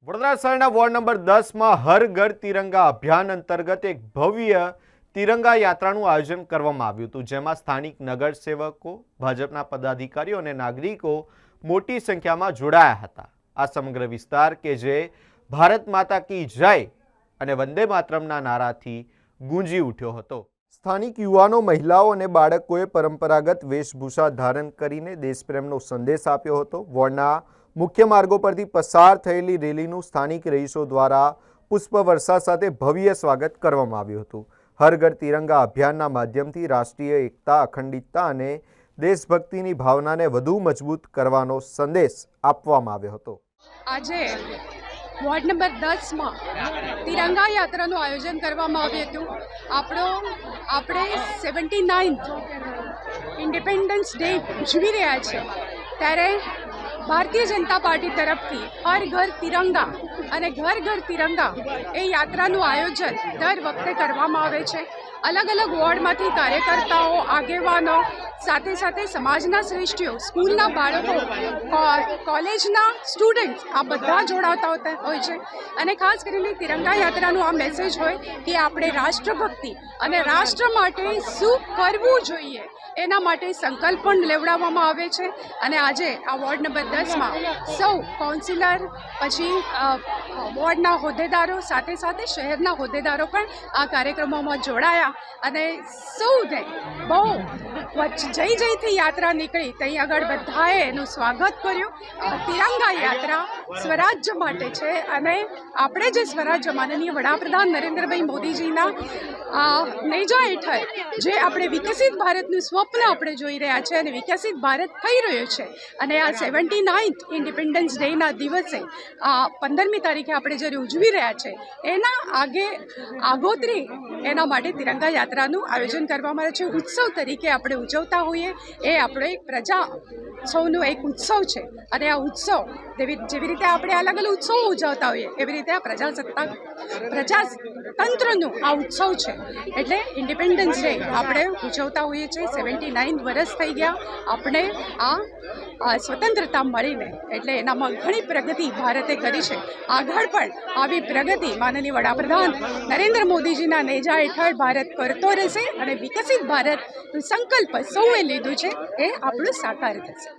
વડોદરા શહેરના ward number 10માં હર ઘર તિરંગા અભિયાન અંતર્ગત એક ભવ્ય તિરંગા યાત્રાનું આયોજન કરવામાં આવ્યું હતું, જેમાં સ્થાનિક નગરસેવકો, ભાજપના પદાધિકારીઓ અને નાગરિકો મોટી સંખ્યામાં જોડાયા હતા। આ સમગ્ર વિસ્તાર કે જે ભારત માતા કી જય અને વંદે માતરમના નારાથી ગુંજી ઉઠ્યો હતો। સ્થાનિક યુવાનો, મહિલાઓ અને બાળકોએ પરંપરાગત વેશભૂષા ધારણ કરીને દેશપ્રેમનો સંદેશ આપ્યો હતો। વોર્ડના મુખ્ય માર્ગો પરથી પસાર થયેલી રેલીનું સ્થાનિક રહીશો દ્વારા પુષ્પવર્ષા સાથે ભવ્ય સ્વાગત કરવામાં આવ્યું હતું। હર ઘર તિરંગા અભિયાનના માધ્યમથી રાષ્ટ્રીય એકતા, અખંડિતતા અને દેશભક્તિની ભાવનાને વધુ મજબૂત કરવાનો સંદેશ આપવામાં આવ્યો હતો। આજે વોર્ડ નંબર 10માં તિરંગા યાત્રાનું આયોજન કરવામાં આવ્યું હતું। આપણે 79th ઇન્ડિપેન્ડન્સ ડે ઉજવી રહ્યા છે, ત્યારે ભારતીય જનતા પાર્ટી તરફથી હર ઘર તિરંગા અને ઘર ઘર તિરંગા એ યાત્રાનું આયોજન દર વખતે કરવામાં આવે છે। અલગ અલગ વોર્ડમાંથી કાર્યકર્તાઓ, આગેવાનો, સાથે સાથે સમાજના શ્રેષ્ઠીઓ, સ્કૂલના બાળકો, કોલેજના સ્ટુડન્ટ્સ આ બધા જોડાતા હોય છે। અને ખાસ કરીને તિરંગા યાત્રાનું આ મેસેજ હોય કે આપણે રાષ્ટ્રભક્તિ અને રાષ્ટ્ર માટે શું કરવું જોઈએ એના માટે સંકલ્પ પણ લેવડાવવામાં આવે છે। અને આજે આ વોર્ડ નંબર 10માં સૌ કાઉન્સિલર, પછી વોર્ડના હોદ્દેદારો, સાથે સાથે શહેરના હોદ્દેદારો પણ આ કાર્યક્રમોમાં જોડાયા અને સૌને બહુ જય જયથી યાત્રા નીકળી ત્યાં આગળ બધાએ એનું સ્વાગત કર્યું। તિરંગા યાત્રા સ્વરાજ્ય માટે છે અને આપણે જે સ્વરાજ્ય માનનીય વડાપ્રધાન નરેન્દ્રભાઈ મોદીજીના નેજા હેઠળ જે આપણે વિકસિત ભારતનું સ્વપ્ન આપણે જોઈ રહ્યા છે અને વિકસિત ભારત થઈ રહ્યું છે, અને આ 79th ઇન્ડિપેન્ડન્સ ડેના દિવસે 15મી તારીખે આપણે જ્યારે ઉજવી રહ્યા છે એના આગોતરી એના માટે તિરંગા યાત્રાનું આયોજન કરવામાં આવે છે। ઉત્સવ તરીકે આપણે ઉજવતા હોઈએ, એ આપણે પ્રજાસૌનો એક ઉત્સવ છે અને આ ઉત્સવ જેવી રીતે આપણે અલગ અલગ ઉત્સવો ઉજવતા હોઈએ એવી રીતે આ પ્રજાતંત્રનું આ ઉત્સવ છે। એટલે ઇન્ડિપેન્ડન્સ ડે આપણે ઉજવતા હોઈએ છીએ। 79 વર્ષ થઈ ગયા આપણે આ સ્વતંત્રતા મળીને, એટલે એનામાં ઘણી પ્રગતિ ભારતે કરી છે। આગળ પણ આવી પ્રગતિ માનનીય વડાપ્રધાન નરેન્દ્ર મોદીજીના નેજા હેઠળ ભારત કરતો રહેશે અને વિકસિત ભારતનો સંકલ્પ સૌએ લીધું છે એ આપણું સાકાર થશે।